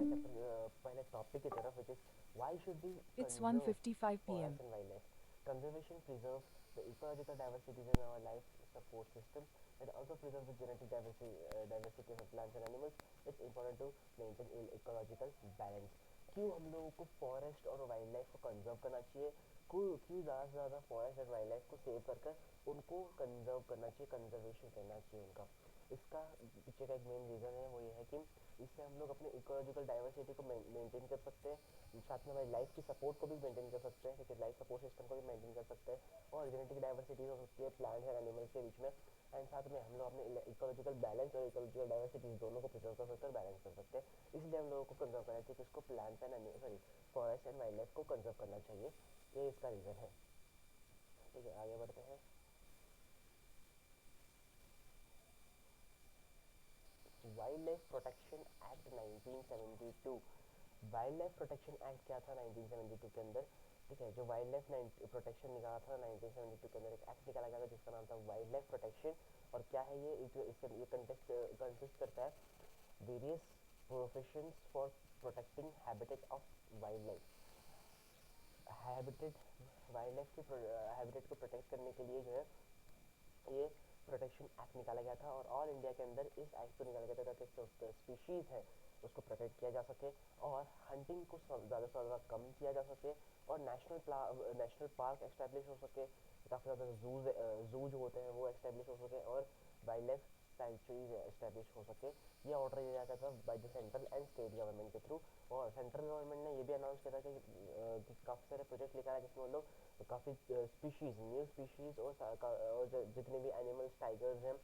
हैं चैप्टर पहले टॉपिक की तरफ, which is why should be It's conserve 1:55 p.m. Forest and wild life. Conservation preserves the ecological diversities in our life support system. It also preserves the genetic diversity of plants and animals. It's important to maintain ecological balance. क्यों हम लोगों को forest और wild life को conserve करना चाहिए, क्यों ज़्यादा से ज़्यादा फॉरेस्ट और वाइल्ड लाइफ को सेव कर कर उनको कंजर्व करना चाहिए, कंजर्वेशन करना चाहिए उनका. इसका पीछे का एक मेन रीज़न है, वो ये है कि इससे हम लोग अपने इकोलॉजिकल डाइवर्सिटी को मेंटेन कर सकते हैं, साथ में हमारी लाइफ की सपोर्ट को भी मेंटेन कर सकते हैं, क्योंकि लाइफ सपोर्ट सिस्टम को भी मेंटेन कर सकते हैं, और जेनेटिक डाइवर्सिटी हो सकती है प्लांट्स एंड एनिमल्स के बीच में. एंड साथ में हम लोग अपने इकोलॉजिकल बैलेंस और इकोलॉजिकल डाइवर्सिटीज दोनों को प्रिजर्व कर सकते हैं और बैलेंस कर सकते हैं. इसलिए हम लोगों को कंजर्व करना चाहिए, किसको, plants and sorry forest and wild life को कंजर्व करना चाहिए. ये इसका रीज़न है. ठीक है, आगे बढ़ते हैं. Wild life protection act 1972. Wild life protection act क्या था 1972 के अंदर? ठीक है, जो वाइल्ड लाइफ प्रोटेक्शन निकाला था 1972 के अंदर, एक एक्ट निकाला गया था जिसका नाम था वाइल्ड लाइफ प्रोटेक्शन. और क्या है ये, इसके ये कंसिस्ट करता है various professions for protecting habitat of wild life. Habitat, wild life के हैबिटेट को प्रोटेक्ट करने के लिए जो है ये प्रोटेक्शन एक्ट निकाला गया था. और ऑल इंडिया के अंदर इस एक्ट को निकाला गया था ताकि जो स्पीशीज़ है उसको प्रोटेक्ट किया जा सके, और हंटिंग को ज़्यादा से ज़्यादा कम किया जा सके, और नेशनल पार्क एस्टेब्लिश हो सके, काफ़ी ज़्यादा जू जो होते हैं वो एस्टेब्लिश हो सके, और वाइल्ड लाइफ सेंचुरीज एस्टेब्लिश हो सके. ये ऑर्डर दिया गया था by the central and state government के थ्रू. और सेंट्रल गवर्नमेंट ने ये भी अनाउंस किया था कि काफ़ी सारे प्रोजेक्ट लेकर आए जिसमें वो लोग काफ़ी स्पीशीज़, न्यू स्पीशीज़ और जितने भी एनिमल्स, टाइगर्स हैं,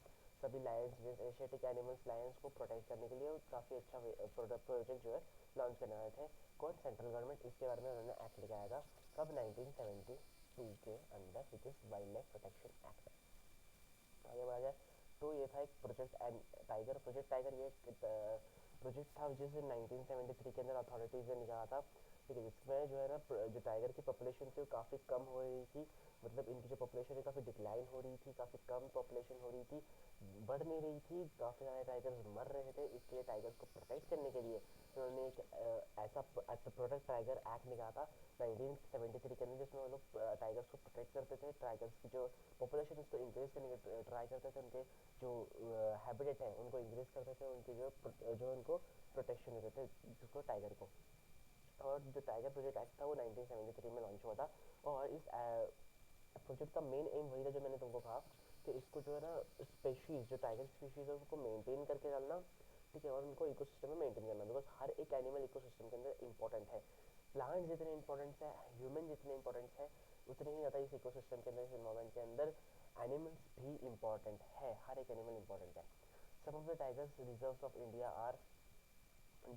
सभी लायंस, एशियाटिक एनिमल्स, लायंस को प्रोटेक्ट करने के लिए काफ़ी अच्छा प्रोजेक्ट जो है लॉन्च करने वाले थे. कौन, सेंट्रल गवर्नमेंट. इसके बारे में उन्होंने एक्ट लेके आया था कब, 1972 के अंदर, which is wild life protection act. आगे बढ़ा जाए तो ये था एक प्रोजेक्ट टाइगर. प्रोजेक्ट टाइगर ये प्रोजेक्ट था जिसे 1973 के अंदर अथॉरिटीज़ ने निकाला था. ठीक है, जिसमें जो है ना जो टाइगर की पॉपुलेशन थी वो काफ़ी कम हो रही थी, मतलब इनकी जो पॉपुलेशन है काफ़ी डिक्लाइन हो रही थी, काफ़ी कम पॉपुलेशन हो रही थी, बढ़ नहीं रही थी, काफ़ी सारे टाइगर्स मर रहे थे. इसके लिए टाइगर्स को प्रोटेक्ट करने के लिए उन्होंने एक ऐसा प्रोटेक्ट टाइगर एक्ट निकाला था 1973 के अंदर, जिसमें वो लोग टाइगर्स को प्रोटेक्ट करते थे, टाइगर्स की जो पॉपुलेशन उसको इंक्रीज करने के ट्राई करते थे, उनके जो हैबिटेट है उनको इंक्रीज करते थे, उनकी जो उनको प्रोटेक्शन देते थे जिसको टाइगर को. और जो टाइगर प्रोजेक्ट एक्ट था वो 1973 में लॉन्च हुआ था. और इस प्रोजेक्ट का मेन एम वही था जो मैंने तुमको कहा, कि इसको जो है ना स्पेशीज़, जो टाइगर स्पीशीज़ है उसको मेंटेन करके डालना. ठीक है, और उनको इकोसिस्टम में मेंटेन करना, बिकॉज हर एक एनिमल इकोसिस्टम के अंदर इंपॉर्टेंट है. प्लांट जितने इंपॉर्टेंट है, ह्यूमन जितने इंपॉर्टेंट है, उतने ही ज़्यादा इस इकोसिस्टम के अंदर, इस इन्वायरमेंट के अंदर एनिमल्स भी इंपॉर्टेंट है. हर एक एनिमल इंपॉर्टेंट है. Some of the tigers reserves of India are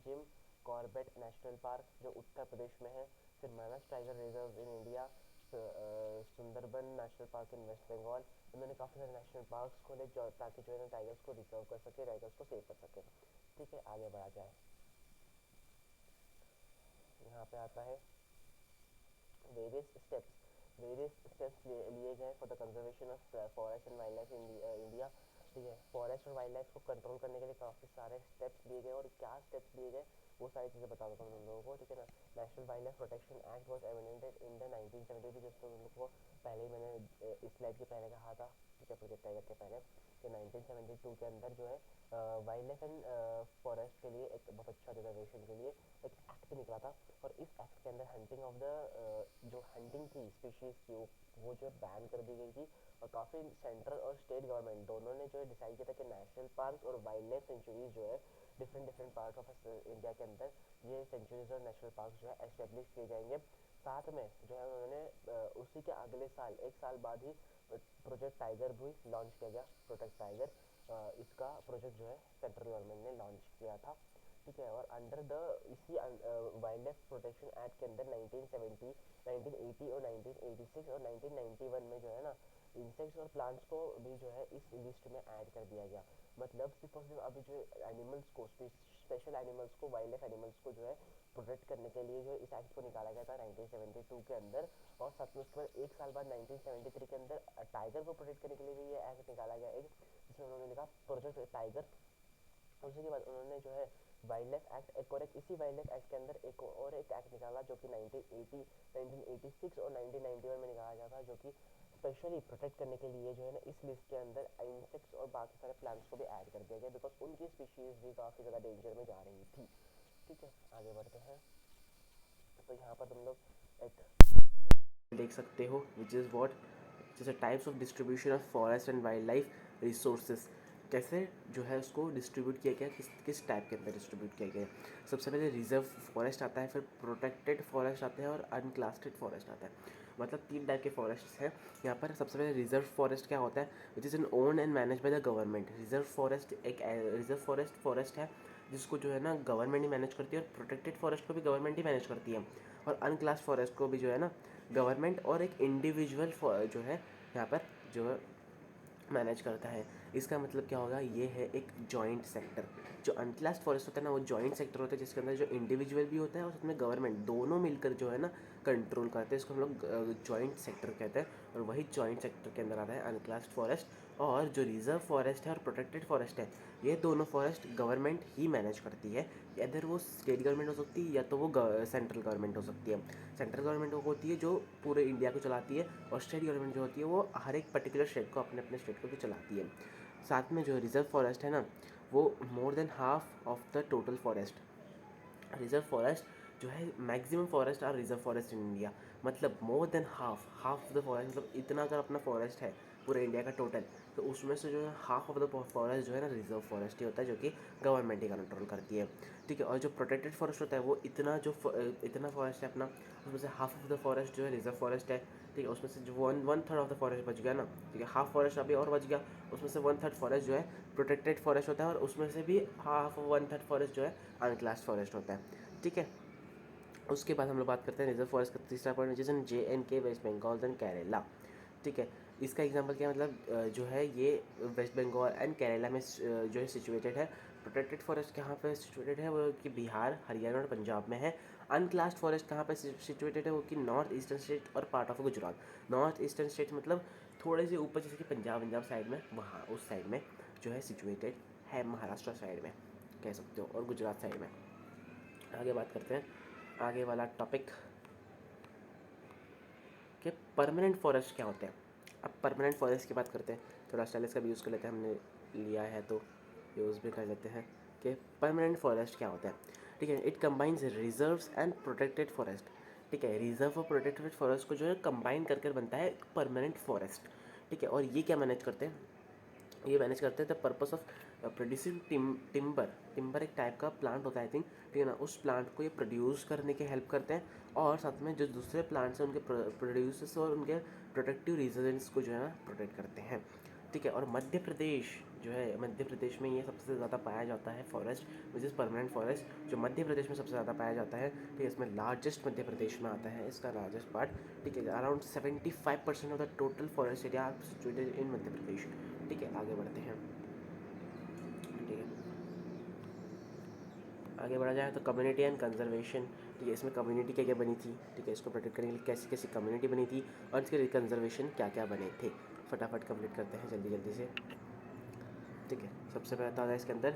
Jim Corbett national park जो उत्तर प्रदेश में है, फिर Manas tiger reserve in India, Sundarban national park in West Bengal. उन्होंने काफ़ी सारे नेशनल पार्क्स खोले जो ताकि जो है ना टाइगर्स को रिजर्व कर सके, टाइगर्स को सेव कर सके. ठीक है, आगे बढ़ा जाए. यहाँ पे आता है वेरियस स्टेप्स. वेरियस स्टेप्स लिए गए for the conservation of forest and wild life in India. ठीक है, फॉरेस्ट और वाइल्ड लाइफ को कंट्रोल करने के लिए काफ़ी सारे स्टेप्स लिए गए, और क्या स्टेप्स लिए गए वो सारी चीज़ें बता देता हूँ तुम लोगों को. ठीक है ना. National wild life protection act was amended in the 1972, जिसको तुम लोग को पहले ही मैंने इस स्लाइड के पहले कहा था. ठीक है, प्रोजेक्ट टाइगर के पहले, कि 1972 के अंदर जो है वाइल्ड लाइफ एंड फॉरेस्ट के लिए एक बहुत अच्छा रिजर्वेशन के लिए एक एक्ट निकला था. और इस एक्ट के अंदर हंटिंग ऑफ द जो हंटिंग थी स्पीशीज़ की वो जो बैन कर दी गई थी. और काफ़ी सेंट्रल और स्टेट गवर्नमेंट दोनों ने जो है डिसाइड किया था कि नेशनल पार्क और वाइल्ड लाइफ सेंचुरीज जो है different different part of India के अंदर ये सेंचुरीज और नेशनल पार्क जो है एस्टेब्लिश किए जाएंगे. साथ में जो है उन्होंने उसी के अगले साल, एक साल बाद ही प्रोजेक्ट टाइगर भी लॉन्च किया गया. प्रोजेक्ट टाइगर इसका प्रोजेक्ट जो है सेंट्रल गवर्नमेंट ने लॉन्च किया था. ठीक है, और अंडर द इसी वाइल्ड लाइफ प्रोटेक्शन एक्ट के अंदर 1970, 1980 और 1986 और 1991 में जो है ना इंसेक्ट्स और प्लांट्स को भी जो है इस लिस्ट में ऐड कर दिया गया. मतलब सिर्फ और सिर्फ अभी जो एनिमल्स को, स्पेशल एनिमल्स को, वाइल्ड लाइफ एनिमल्स को जो है प्रोटेक्ट करने के लिए जो इस एक्ट को निकाला गया था 1972 के अंदर. और साथ में उसके बाद एक साल बाद 1973 के अंदर टाइगर को प्रोटेक्ट करने के लिए भी ये एक्ट निकाला गया एक, जिसमें उन्होंने लिखा प्रोजेक्ट टाइगर. उसी के बाद उन्होंने जो है वाइल्ड लाइफ एक्ट एक और एक इसी वाइल्ड लाइफ एक्ट के अंदर एक और एक एक्ट निकाला जो कि 1980 1986 और 1991 में निकाला गया था, जो कि स्पेशली प्रोटेक्ट करने के लिए जो है ना इस लिस्ट के अंदर इंसेक्ट्स और बाकी सारे प्लांट्स को भी ऐड कर दिया गया, बिकॉज उनकी स्पीशीज भी काफ़ी ज़्यादा डेंजर में जा रही थी। ठीक है, आगे बढ़ते हैं। तो यहाँ पर तुम लोग एक देख सकते हो विच इज़ वॉट जैसे types of distribution of forest and wild life resources, कैसे जो है उसको डिस्ट्रीब्यूट किया गया, किस किस टाइप के अंदर डिस्ट्रीब्यूट किया गया। सबसे पहले रिजर्व फॉरेस्ट आता है, फिर प्रोटेक्टेड फॉरेस्ट आता है और अनक्लास्टेड फॉरेस्ट आता है। मतलब 3 टाइप के फॉरेस्ट हैं यहाँ पर। सबसे पहले रिजर्व फॉरेस्ट क्या होता है, which is N one and manage by the government. Reserve forest एक रिजर्व फॉरेस्ट है जिसको जो है ना गवर्नमेंट ही मैनेज करती है, और प्रोटेक्टेड फॉरेस्ट को भी गवर्नमेंट ही मैनेज करती है, और अनक्लास्ड फॉरेस्ट को भी जो है ना गवर्नमेंट और एक इंडिविजुअल जो है यहाँ पर जो मैनेज करता है। इसका मतलब क्या होगा, ये है एक जॉइंट सेक्टर। जो अनक्लास्ड फॉरेस्ट होता है ना वो जॉइंट सेक्टर होता है, जिसके अंदर जो इंडिविजुअल भी होता है और उसमें गवर्नमेंट दोनों मिलकर जो है ना कंट्रोल करते हैं। इसको हम लोग जॉइंट सेक्टर कहते हैं, और वही जॉइंट सेक्टर के अंदर आता है अनक्लास्ड फॉरेस्ट। और जो रिजर्व फॉरेस्ट है और प्रोटेक्टेड फॉरेस्ट है, ये दोनों फॉरेस्ट गवर्नमेंट ही मैनेज करती है। इधर वो स्टेट गवर्नमेंट हो सकती है या तो वो सेंट्रल गवर्नमेंट हो सकती है। सेंट्रल गवर्नमेंट वो होती है जो पूरे इंडिया को चलाती है, और स्टेट गवर्नमेंट जो होती है वो हर एक पर्टिकुलर स्टेट को अपने अपने स्टेट को भी चलाती है। साथ में जो रिजर्व फॉरेस्ट है ना वो more than half of the total forest. Reserve forest जो है maximum forest are reserve forest in India, मतलब more than half of the forest, मतलब इतना अगर अपना फॉरेस्ट है पूरे इंडिया का टोटल, तो उसमें से जो है हाफ ऑफ द फॉरेस्ट जो है ना रिजर्व फॉरेस्ट ही होता है, जो कि गवर्नमेंट ही कंट्रोल करती है। ठीक है, और जो प्रोटेक्टेड फॉरेस्ट होता है वो इतना फॉरेस्ट है अपना, उसमें से हाफ ऑफ द फॉरेस्ट जो है रिजर्व फॉरेस्ट है। ठीक है, उसमें से जो one third of the forest बच गया ना, ठीक है, हाफ फॉरेस्ट अभी और बच गया, उसमें से वन थर्ड फॉरेस्ट जो है प्रोटेक्टेड फॉरेस्ट होता है, और उसमें से भी हाफ वन थर्ड फॉरेस्ट जो है अनक्लास्ड फॉरेस्ट होता है। ठीक है, उसके बाद हम लोग बात करते हैं रिजर्व फॉरेस्ट का तीसरा point, which is in JNK, West Bengal and Kerala. ठीक है, इसका एग्जांपल क्या मतलब जो है ये वेस्ट बंगाल एंड केरला में जो है सिचुएटेड है। प्रोटेक्टेड फॉरेस्ट कहाँ पे सिचुएटेड है, वो कि बिहार, हरियाणा और पंजाब में है। अनक्लास्ड फॉरेस्ट कहाँ पे सिचुएटेड है, वो कि नॉर्थ ईस्टर्न स्टेट और part of Gujarat. North eastern state मतलब थोड़े से ऊपर, जैसे कि पंजाब साइड में, वहाँ उस साइड में जो है सिचुएटेड है, महाराष्ट्र साइड में कह सकते हो, और गुजरात साइड में। आगे बात करते हैं, आगे वाला टॉपिक कि परमानेंट फॉरेस्ट क्या होते हैं। अब परमानेंट फॉरेस्ट की बात करते हैं, थोड़ा स्टाइलिश का भी यूज़ कर लेते हैं, हमने लिया है तो यूज़ भी कर लेते हैं कि परमानेंट फॉरेस्ट क्या होता है। ठीक है, it combines reserves and protected forest. ठीक है, रिजर्व और प्रोटेक्टेड फॉरेस्ट को जो है कंबाइन करके बनता है परमानेंट फॉरेस्ट। ठीक है, और ये क्या मैनेज करते हैं, ये मैनेज करते हैं the purpose of producing timber एक टाइप का प्लांट होता है आई थिंक। ठीक है ना, उस प्लांट को ये प्रोड्यूस करने के हेल्प करते हैं, और साथ में जो दूसरे प्लांट्स हैं उनके प्रोड्यूसर्स और उनके प्रोटेक्टिव रीजन्स को जो है ना प्रोटेक्ट करते हैं। ठीक है, और मध्य प्रदेश जो है, मध्य प्रदेश में ये सबसे ज़्यादा पाया जाता है forest, which is permanent forest, जो मध्य प्रदेश में सबसे ज़्यादा पाया जाता है। ठीक है, इसमें लार्जेस्ट मध्य प्रदेश में आता है इसका लार्जेस्ट पार्ट। ठीक है, around 75% of the total forest area are situated in Madhya Pradesh. ठीक है, आगे बढ़ते हैं। ठीक है, आगे बढ़ा जाए तो कम्युनिटी एंड कंजर्वेशन। ठीक है, इसमें कम्युनिटी क्या क्या बनी थी, ठीक है, इसको प्रोटेक्ट करने के लिए कैसी कैसी कम्युनिटी बनी थी, और इसके कंजर्वेशन क्या क्या बने थे। फटाफट कंप्लीट करते हैं जल्दी जल्दी से। ठीक है, सबसे पहले आता है इसके अंदर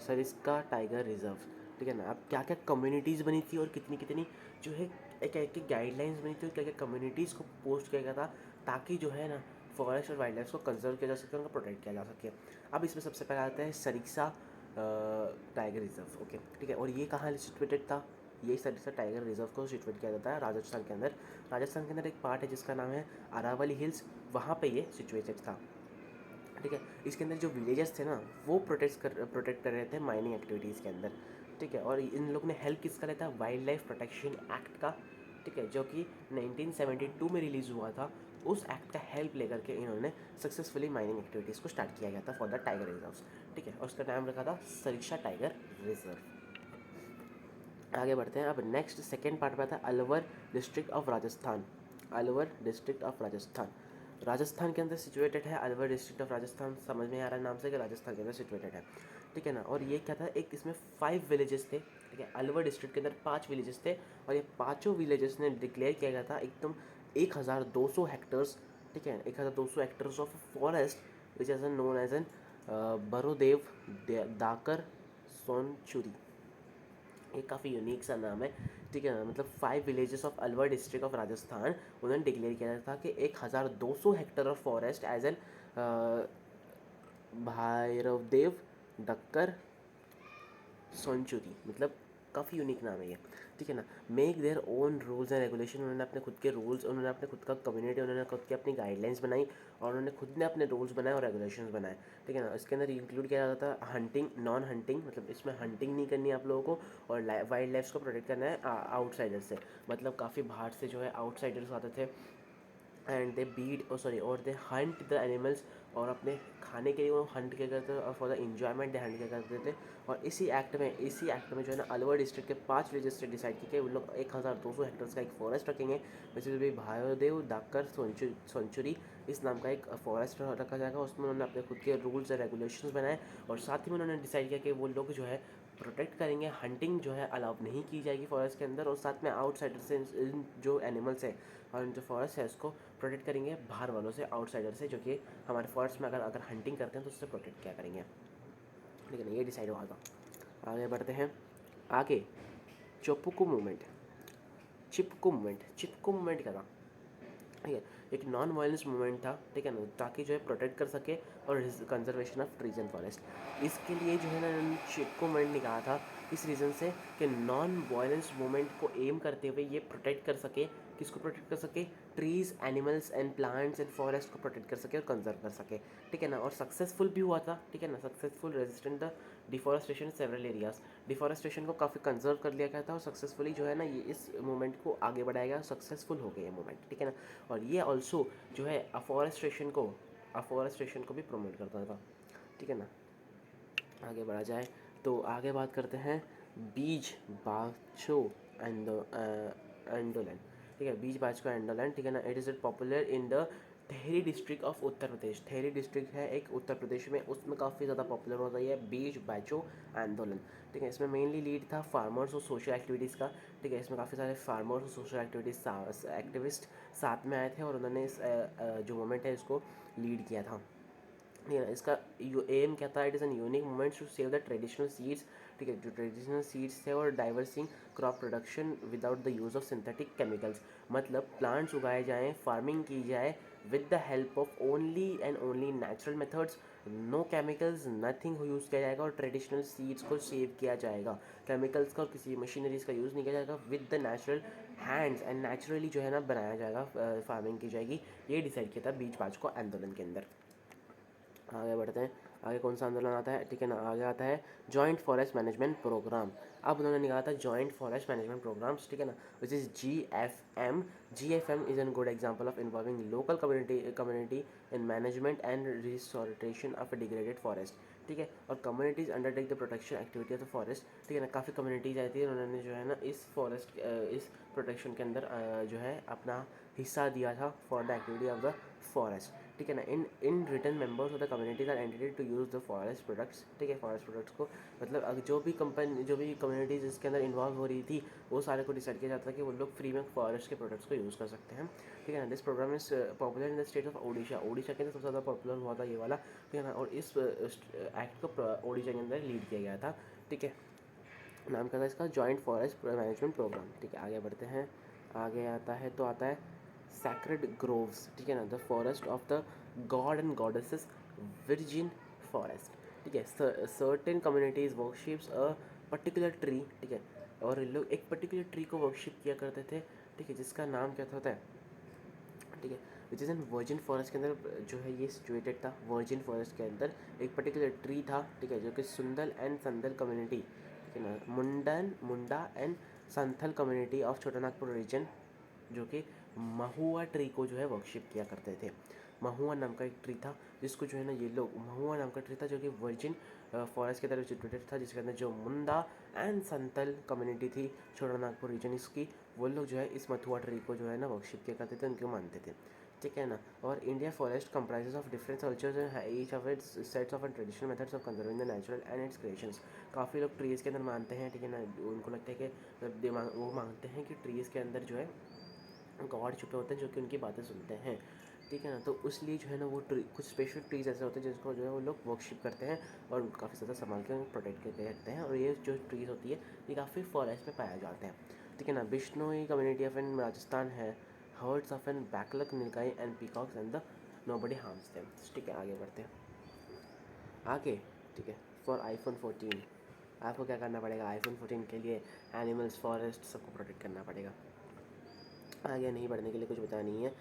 सरिस्का टाइगर रिजर्व। ठीक है ना, अब क्या क्या कम्युनिटीज़ बनी थी और कितनी कितनी जो है एक एक गाइडलाइंस बनी थी, और क्या क्या कम्युनिटीज़ को पोस्ट किया गया था, ताकि जो है ना फॉरेस्ट और वाइल्ड लाइफ को कंजर्व किया जा सके, उनको प्रोटेक्ट किया जा सके। अब इसमें सबसे पहले आता है सरिस्का टाइगर रिजर्व। ओके, ठीक है, और ये कहाँ सिचुएटेड था, ये सरिस्का टाइगर रिजर्व को सिचुएट किया जाता है राजस्थान के अंदर। राजस्थान के अंदर एक पार्ट है जिसका नाम है अरावली हिल्स, वहाँ पे ये सिचुएटेड था। ठीक है, इसके अंदर जो विलेजेस थे ना वो प्रोटेक्ट कर रहे थे माइनिंग एक्टिविटीज़ के अंदर। ठीक है, और इन लोग ने हेल्प किसका लेता है, वाइल्ड लाइफ प्रोटेक्शन एक्ट का। ठीक है, जो कि 1972 में रिलीज़ हुआ था, उस एक्ट का हेल्प लेकर के इन्होंने सक्सेसफुली माइनिंग एक्टिविटीज़ को स्टार्ट किया गया था फॉर द टाइगर रिजर्व्स। ठीक है, और उसका नाम रखा था सरिस्का टाइगर रिजर्व। आगे बढ़ते हैं, अब नेक्स्ट सेकेंड पार्ट में आता है Alwar district of Rajasthan. Alwar district of Rajasthan, Rajasthan के अंदर सिचुएटेड है। अलवर डिस्ट्रिक्ट ऑफ राजस्थान, समझ में आ रहा है नाम से कि राजस्थान के अंदर सिचुएटेड है। ठीक है ना, और ये क्या था, एक इसमें 5 विलेजेस थे। ठीक है, अलवर डिस्ट्रिक्ट के अंदर 5 विलेजेस थे, और ये पाँचों विलेजेस ने डिक्लेयर किया गया था एकदम 1200 हेक्टर्स। ठीक है, 1200 hectares of forest which as known as an Bhairodev Dakav Sonchuri, ये काफ़ी यूनिक सा नाम है, ठीक है ना। मतलब 5 villages of Alwar district of Rajasthan, उन्होंने डिक्लेयर किया था कि 1200 hectare of forest as an Bhairodev Dakav Sonchuri, मतलब काफ़ी यूनिक नाम है ये, ठीक है ना। Make their own rules and regulation, उन्होंने अपने खुद के रूल्स, उन्होंने अपने खुद का कम्युनिटी, उन्होंने खुद की अपनी गाइडलाइंस बनाई और उन्होंने खुद ने अपने रूल्स बनाए और रेगुलेशंस बनाए, ठीक है ना। इसके अंदर इंक्लूड किया जाता था हंटिंग, नॉन हंटिंग, मतलब इसमें हंटिंग नहीं करनी है आप लोगों को, और वाइल्ड लाइफ को प्रोटेक्ट करना है आउटसाइडर से, मतलब काफ़ी बाहर से जो है आउटसाइडर्स आते थे एंड दे बीड और दे हंट द एनिमल्स, और अपने खाने के लिए वो हंट किया करते थे और for the enjoyment they Hunt किया करते थे। और इसी एक्ट में जो है ना अलवर डिस्ट्रिक्ट के 5 विलेजेस से डिसाइड किया कि उन लोग 1200 हेक्टर्स का एक फॉरेस्ट रखेंगे, विच इज भी भायोदेव डाकर सोनचुरी, इस नाम का एक फॉरेस्ट रखा जाएगा। उसमें उन्होंने अपने खुद के रूल्स एंड रेगुलेशंस बनाए और साथ ही में उन्होंने डिसाइड किया कि वो लोग जो है प्रोटेक्ट करेंगे, हंटिंग जो है अलाउ नहीं की जाएगी फॉरेस्ट के अंदर, और साथ में आउटसाइडर से जो एनिमल्स है और जो फॉरेस्ट है उसको प्रोटेक्ट करेंगे बाहर वालों से, आउटसाइडर से, जो कि हमारे फॉरेस्ट में अगर हंटिंग करते हैं तो उससे प्रोटेक्ट क्या करेंगे, लेकिन ये डिसाइड हुआ था। आगे बढ़ते हैं आगे। चोपुकू मूवमेंट, चिपकू मूवमेंट क्या था, ठीक है, एक नॉन वायलेंस मूवमेंट था, ठीक है ना, ताकि जो है प्रोटेक्ट कर सके और conservation of trees and forest. इसके लिए जो है ना चिपकू मूवमेंट निकाला था, इस रीज़न से कि नॉन वायलेंस मूवमेंट को एम करते हुए ये प्रोटेक्ट कर सके, किसको प्रोटेक्ट कर सके, trees, animals and plants and forest को प्रोटेक्ट कर सके और कंजर्व कर सके, ठीक है ना। और सक्सेसफुल भी हुआ था, ठीक है ना, successful resistant the deforestation several areas, deforestation को काफ़ी कंजर्व कर लिया गया था और सक्सेसफुली जो है ना ये इस मूवमेंट को आगे बढ़ाया गया, सक्सेसफुल हो गया ये मूवमेंट, ठीक है ना। और ये ऑल्सो जो है अफॉरेस्टेशन को भी प्रमोट करता था, ठीक है ना। आगे बढ़ा जाए तो आगे बात करते हैं बीज बाचो एंडोलन, ठीक है, बीज बाचो एंडोलन, ठीक है ना। It is popular in the Tehri district of Uttar Pradesh, Tehri district है एक उत्तर प्रदेश में, उसमें काफ़ी ज़्यादा पॉपुलर हो रही है बीज बाचो आंदोलन, ठीक है। इसमें मेनली लीड था फार्मर्स और सोशल एक्टिविटीज़ का, ठीक है। इसमें काफ़ी सारे फार्मर्स और सोशल एक्टिविस्ट साथ में आए थे और उन्होंने इस जो मूवमेंट है इसको लीड किया था, ठीक है। इसका एम क्या था, it is an unique movement to save the traditional seeds, ठीक है, जो ट्रेडिशनल सीड्स थे, और diversing crop production without the use of synthetic chemicals, मतलब प्लांट्स उगाए जाएँ, फार्मिंग की जाए with the help of only and only natural methods, no chemicals, nothing use किया जाएगा, और ट्रेडिशनल सीड्स को सेव किया जाएगा, केमिकल्स का और किसी मशीनरीज का यूज़ नहीं किया जाएगा, with the natural hands and naturally जो है ना बनाया जाएगा, फार्मिंग की जाएगी, ये डिसाइड किया था बीज बाज को आंदोलन के अंदर। आगे बढ़ते हैं, आगे कौन सा आंदोलन आता है, ठीक है ना, आगे आता है जॉइंट फॉरेस्ट मैनेजमेंट प्रोग्राम। अब उन्होंने निकाला था जॉइंट फॉरेस्ट मैनेजमेंट प्रोग्राम्स, ठीक है ना, which is GFM is an good example of involving local community in management and restoration of a degraded forest, ठीक है। और communities undertake the protection activity of the forest, ठीक है ना। काफ़ी कम्युनिटीज़ आई थी, उन्होंने जो है ना इस फॉरेस्ट इस प्रोटेक्शन के अंदर जो है अपना हिस्सा दिया था for the activity of the forest, ठीक है ना। In return members of the communities are entitled to use the forest products, ठीक है, फॉरेस्ट प्रोडक्ट्स को, मतलब जो भी कम्युनिटीज़ इसके अंदर इन्वॉल्व हो रही थी वो सारे को डिसाइड किया जाता है कि वो लोग फ्री में फॉरेस्ट के प्रोडक्ट्स को यूज़ कर सकते हैं, ठीक है ना। This program is popular in the state of Odisha के अंदर सबसे ज़्यादा पॉपुलर हुआ था ये वाला, ठीक है ना। और इस एक्ट को ओडिशा के अंदर लीड किया गया था, ठीक है। नाम क्या था इसका, जॉइंट फॉरेस्ट मैनेजमेंट प्रोग्राम, ठीक है। आगे बढ़ते हैं, आगे आता है सैक्रेड ग्रोव्स, ठीक है ना, the forest of the God and goddesses, virgin forest, ठीक है। Certain communities worships a particular tree, ठीक है, और लोग एक पर्टिकुलर ट्री को वर्शिप किया करते थे, ठीक है, जिसका नाम क्या होता है, ठीक है, विच इज़ इन वर्जिन फॉरेस्ट के अंदर जो है ये सिचुएटेड था। वर्जिन फॉरेस्ट के अंदर एक पर्टिकुलर ट्री था, ठीक है, जो कि सुंदल एंड संदल कम्युनिटी, ठीक है ना, Munda and Santhal community of Chotanagpur region, जो कि महुआ ट्री को जो है वर्शिप किया करते थे। महुआ नाम का एक ट्री था जिसको जो है ना ये लोग, महुआ नाम का ट्री था जो कि वर्जिन फॉरेस्ट की तरफ सिचुएटेड था, जिसके अंदर जो मुंडा एंड संतल कम्युनिटी थी छोटानागपुर रीजन इसकी, वो लोग जो है इस मथुआ ट्री को जो है ना वर्शिप किया करते थे, उनको मानते थे, ठीक है ना। और India forest comprises of different cultures and each of its sets of and traditional methods of conserving the natural and it's creations. काफ़ी लोग ट्रीज़ के अंदर मानते हैं, ठीक है ना, उनको लगता है कि दिमाग वो मानते हैं कि ट्रीज़ के अंदर जो है गॉड छुपे होते हैं जो कि उनकी बातें सुनते हैं, ठीक है ना। तो इसलिए जो है ना वो कुछ स्पेशल ट्रीज़ ऐसे होते हैं जिसको जो है वो लोग वर्कशिप करते हैं और उनको काफ़ी ज़्यादा संभाल के प्रोटेक्ट करके रखते हैं। और ये जो ट्रीज़ होती है ये काफ़ी फॉरेस्ट में पाए जाते हैं, ठीक है ना। Bishnoi community of in Rajasthan है, herds of in blackbuck nilgai and peacocks and the nobody harms them, ठीक है। आगे बढ़ते हैं आगे, ठीक है। फॉर iPhone 14 आपको क्या करना पड़ेगा, iPhone 14 के लिए एनिमल्स, फॉरेस्ट सबको प्रोटेक्ट करना पड़ेगा। आगे नहीं बढ़ने के लिए कुछ बता नहीं है,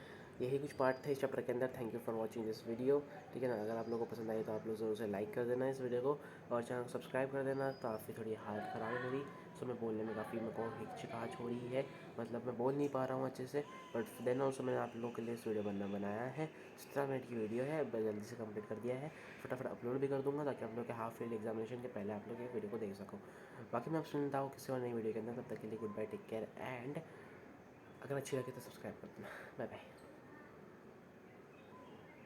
यही कुछ पार्ट थे इस चैप्टर के अंदर। Thank you for watching this video, ठीक है ना। अगर आप लोगों को पसंद आई तो आप लोग ज़रूर से लाइक कर देना इस वीडियो को और चैनल को सब्सक्राइब कर देना। काफ़ी थोड़ी हालत ख़राब है मेरी, सो मैं बोलने में काफ़ी मेरे को हिचकिचाहट हो रही है, मतलब मैं बोल नहीं पा रहा हूँ अच्छे से, बट देन ऑल्सो मैंने आप लोगों के लिए इस वीडियो बनाया है। 17 मिनट की वीडियो है, जल्दी से कंप्लीट कर दिया है, फटाफट अपलोड भी कर दूँगा ताकि आप लोग के हाफ ईयरली एग्जामिनेशन के पहले आप लोग ये वीडियो को देख सको। बाकी मैं आपसे मिलता हूँ किसी और नई वीडियो के अंदर, तब तक के लिए good bye, take care and अगर अच्छी लगे तो सब्सक्राइब कर देना। Bye bye.